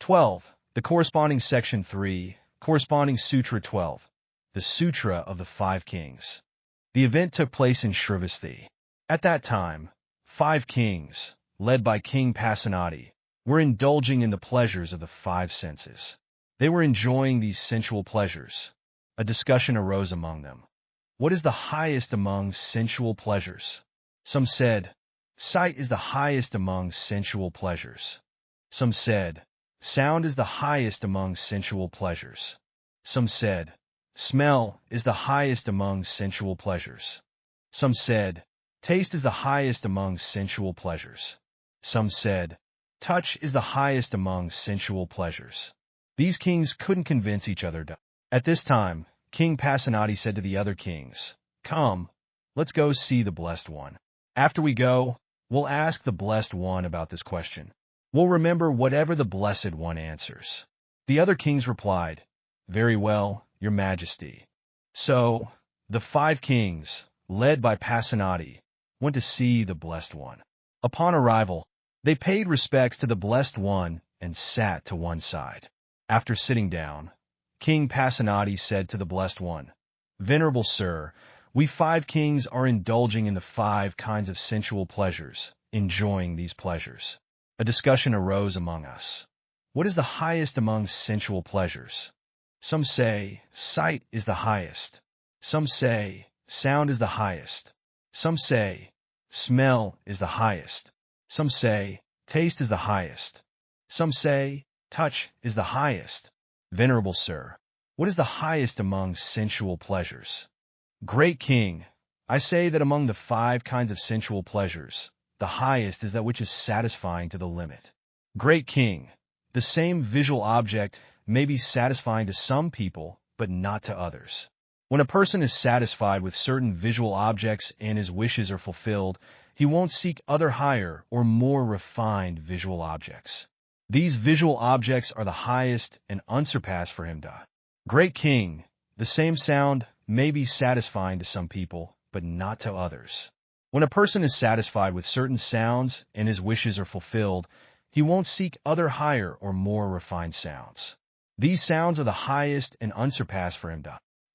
12. The corresponding section 3, corresponding Sutra 12, the Sutra of the Five Kings. The event took place in Shrivasti. At that time, 5 kings, led by King Pasenadi, were indulging in the pleasures of the 5 senses. They were enjoying these sensual pleasures. A discussion arose among them. What is the highest among sensual pleasures? Some said, sight is the highest among sensual pleasures. Some said, sound is the highest among sensual pleasures. Some said, smell is the highest among sensual pleasures. Some said, taste is the highest among sensual pleasures. Some said, touch is the highest among sensual pleasures. These kings couldn't convince each other. At this time, King Pasenadi said to the other kings, come, let's go see the Blessed One. After we go, we'll ask the Blessed One about this question. We'll remember whatever the Blessed One answers. The other kings replied, very well, Your Majesty. So, the 5 kings, led by Pasenadi, went to see the Blessed One. Upon arrival, they paid respects to the Blessed One and sat to one side. After sitting down, King Pasenadi said to the Blessed One, Venerable Sir, we 5 kings are indulging in the 5 kinds of sensual pleasures, enjoying these pleasures. A discussion arose among us. What is the highest among sensual pleasures? Some say, sight is the highest. Some say, sound is the highest. Some say, smell is the highest. Some say, taste is the highest. Some say, touch is the highest. Venerable Sir, what is the highest among sensual pleasures? Great King, I say that among the 5 kinds of sensual pleasures, the highest is that which is satisfying to the limit. Great King, the same visual object may be satisfying to some people, but not to others. When a person is satisfied with certain visual objects and his wishes are fulfilled, he won't seek other higher or more refined visual objects. These visual objects are the highest and unsurpassed for him. Great King, the same sound may be satisfying to some people, but not to others. When a person is satisfied with certain sounds and his wishes are fulfilled, he won't seek other higher or more refined sounds. These sounds are the highest and unsurpassed for him.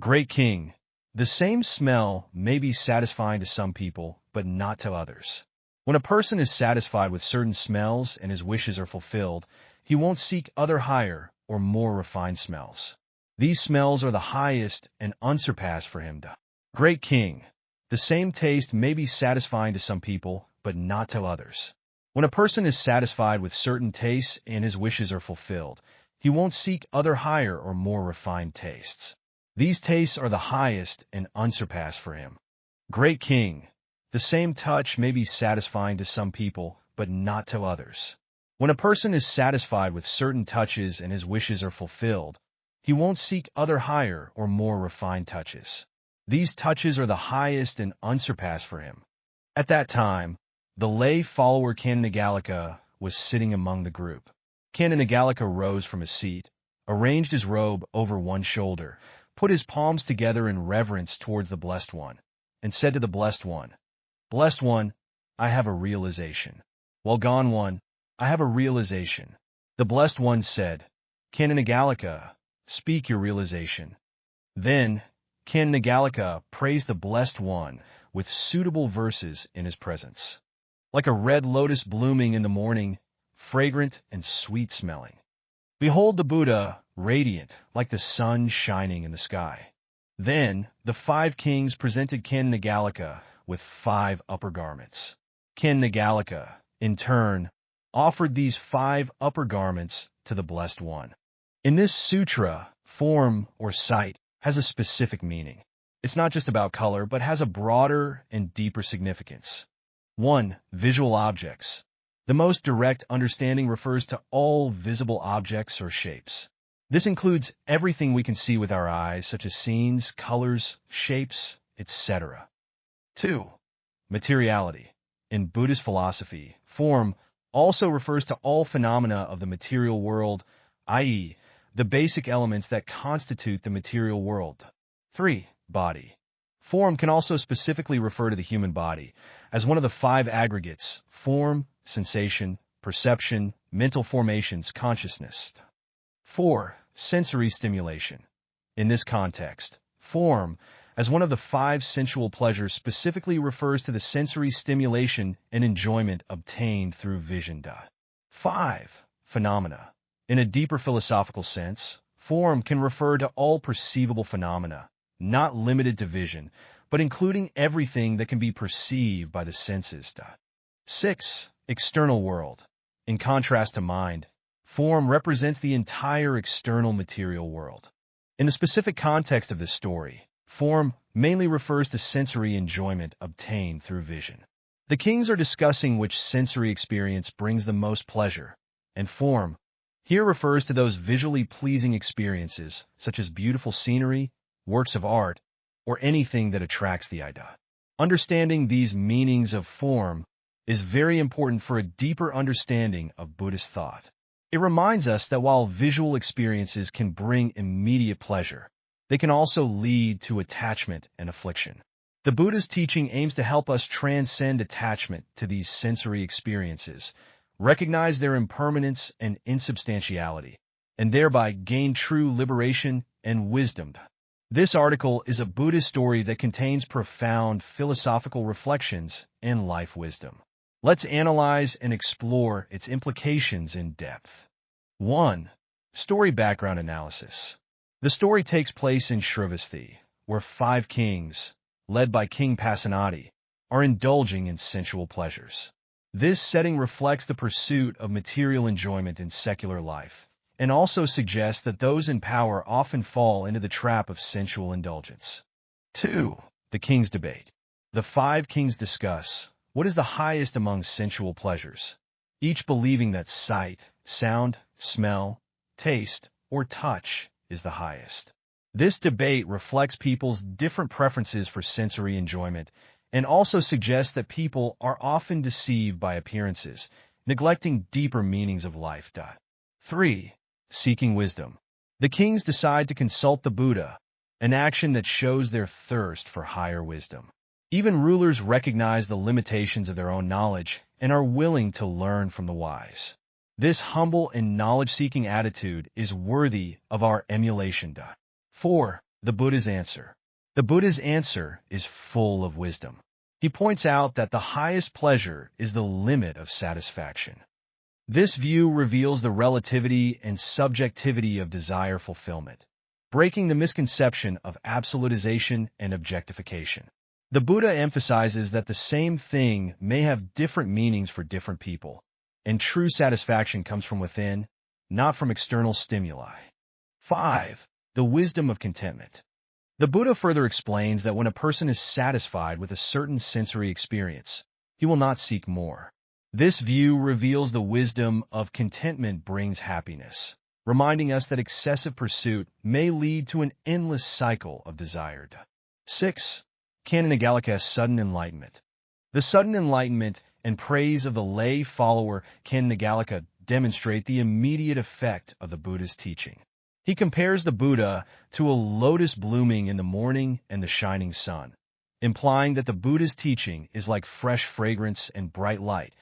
Great King, the same smell may be satisfying to some people, but not to others. When a person is satisfied with certain smells and his wishes are fulfilled, he won't seek other higher or more refined smells. These smells are the highest and unsurpassed for him. Great King, the same taste may be satisfying to some people, but not to others. When a person is satisfied with certain tastes and his wishes are fulfilled, he won't seek other higher or more refined tastes. These tastes are the highest and unsurpassed for him. Great King, the same touch may be satisfying to some people, but not to others. When a person is satisfied with certain touches and his wishes are fulfilled, he won't seek other higher or more refined touches. These touches are the highest and unsurpassed for him. At that time, the lay follower Canonigalika was sitting among the group. Canonigalika rose from his seat, arranged his robe over one shoulder, put his palms together in reverence towards the Blessed One, and said to the Blessed One, Blessed One, I have a realization. Well gone One, I have a realization. The Blessed One said, Canonigalika, speak your realization. Then, Canonigalika praised the Blessed One with suitable verses in his presence. Like a red lotus blooming in the morning, fragrant and sweet-smelling. Behold the Buddha, radiant, like the sun shining in the sky. Then the 5 kings presented Canonigalika with 5 upper garments. Canonigalika, in turn, offered these 5 upper garments to the Blessed One. In this sutra, form or sight has a specific meaning. It's not just about color, but has a broader and deeper significance. 1. Visual objects. The most direct understanding refers to all visible objects or shapes. This includes everything we can see with our eyes, such as scenes, colors, shapes, etc. 2. Materiality. In Buddhist philosophy, form also refers to all phenomena of the material world, i.e., the basic elements that constitute the material world. 3. Body. Form can also specifically refer to the human body as one of the 5 aggregates: form, sensation, perception, mental formations, consciousness. 4. Sensory stimulation. In this context, form, as one of the 5 sensual pleasures, specifically refers to the sensory stimulation and enjoyment obtained through vision. 5. Phenomena. In a deeper philosophical sense, form can refer to all perceivable phenomena, not limited to vision, but including everything that can be perceived by the senses. 6. External world. In contrast to mind, form represents the entire external material world. In the specific context of this story, form mainly refers to sensory enjoyment obtained through vision. The kings are discussing which sensory experience brings the most pleasure, and form here refers to those visually pleasing experiences, such as beautiful scenery, works of art, or anything that attracts the eye. Understanding these meanings of form is very important for a deeper understanding of Buddhist thought. It reminds us that while visual experiences can bring immediate pleasure, they can also lead to attachment and affliction. The Buddha's teaching aims to help us transcend attachment to these sensory experiences, recognize their impermanence and insubstantiality, and thereby gain true liberation and wisdom. This article is a Buddhist story that contains profound philosophical reflections and life wisdom. Let's analyze and explore its implications in depth. 1. Story background analysis. The story takes place in Shrivasthi, where 5 kings, led by King Pasenadi, are indulging in sensual pleasures. This setting reflects the pursuit of material enjoyment in secular life, and also suggests that those in power often fall into the trap of sensual indulgence. 2. The king's debate. The 5 kings discuss what is the highest among sensual pleasures, each believing that sight, sound, smell, taste, or touch is the highest. This debate reflects people's different preferences for sensory enjoyment and also suggests that people are often deceived by appearances, neglecting deeper meanings of life. 3. Seeking wisdom. The kings decide to consult the Buddha, an action that shows their thirst for higher wisdom. Even rulers recognize the limitations of their own knowledge and are willing to learn from the wise. This humble and knowledge-seeking attitude is worthy of our emulation. 4. The Buddha's answer. The Buddha's answer is full of wisdom. He points out that the highest pleasure is the limit of satisfaction. This view reveals the relativity and subjectivity of desire fulfillment, breaking the misconception of absolutization and objectification. The Buddha emphasizes that the same thing may have different meanings for different people, and true satisfaction comes from within, not from external stimuli. 5. The wisdom of contentment. The Buddha further explains that when a person is satisfied with a certain sensory experience, he will not seek more. This view reveals the wisdom of contentment brings happiness, reminding us that excessive pursuit may lead to an endless cycle of desire. 6. Canonigalika's sudden enlightenment. The sudden enlightenment and praise of the lay follower Canonigalika demonstrate the immediate effect of the Buddha's teaching. He compares the Buddha to a lotus blooming in the morning and the shining sun, implying that the Buddha's teaching is like fresh fragrance and bright light,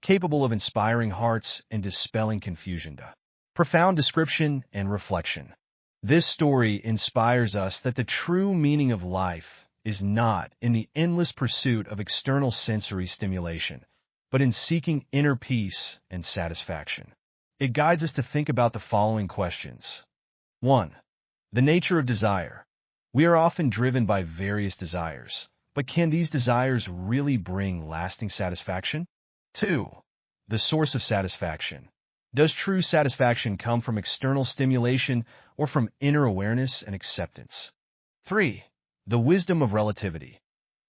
capable of inspiring hearts and dispelling confusion. Profound description and reflection. This story inspires us that the true meaning of life is not in the endless pursuit of external sensory stimulation, but in seeking inner peace and satisfaction. It guides us to think about the following questions. 1. The nature of desire. We are often driven by various desires, but can these desires really bring lasting satisfaction? 2. The source of satisfaction. Does true satisfaction come from external stimulation or from inner awareness and acceptance? 3. The wisdom of relativity.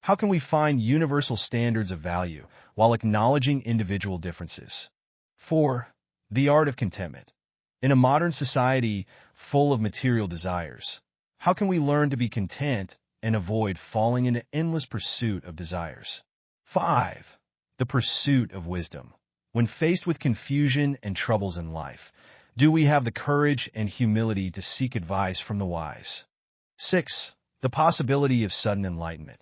How can we find universal standards of value while acknowledging individual differences? 4. The art of contentment. In a modern society full of material desires, how can we learn to be content and avoid falling into endless pursuit of desires? 5. The pursuit of wisdom. When faced with confusion and troubles in life, do we have the courage and humility to seek advice from the wise? 6. The possibility of sudden enlightenment.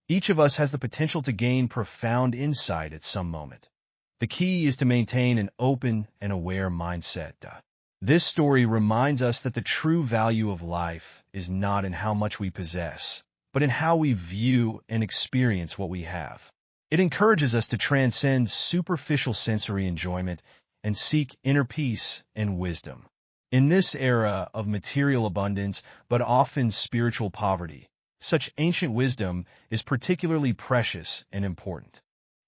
Each of us has the potential to gain profound insight at some moment. The key is to maintain an open and aware mindset. This story reminds us that the true value of life is not in how much we possess, but in how we view and experience what we have. It encourages us to transcend superficial sensory enjoyment and seek inner peace and wisdom. In this era of material abundance, but often spiritual poverty, such ancient wisdom is particularly precious and important.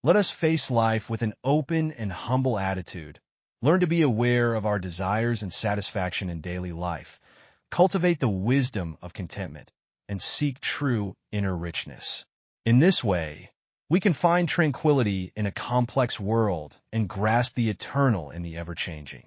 Let us face life with an open and humble attitude, learn to be aware of our desires and satisfaction in daily life, cultivate the wisdom of contentment, and seek true inner richness. In this way, we can find tranquility in a complex world and grasp the eternal in the ever-changing.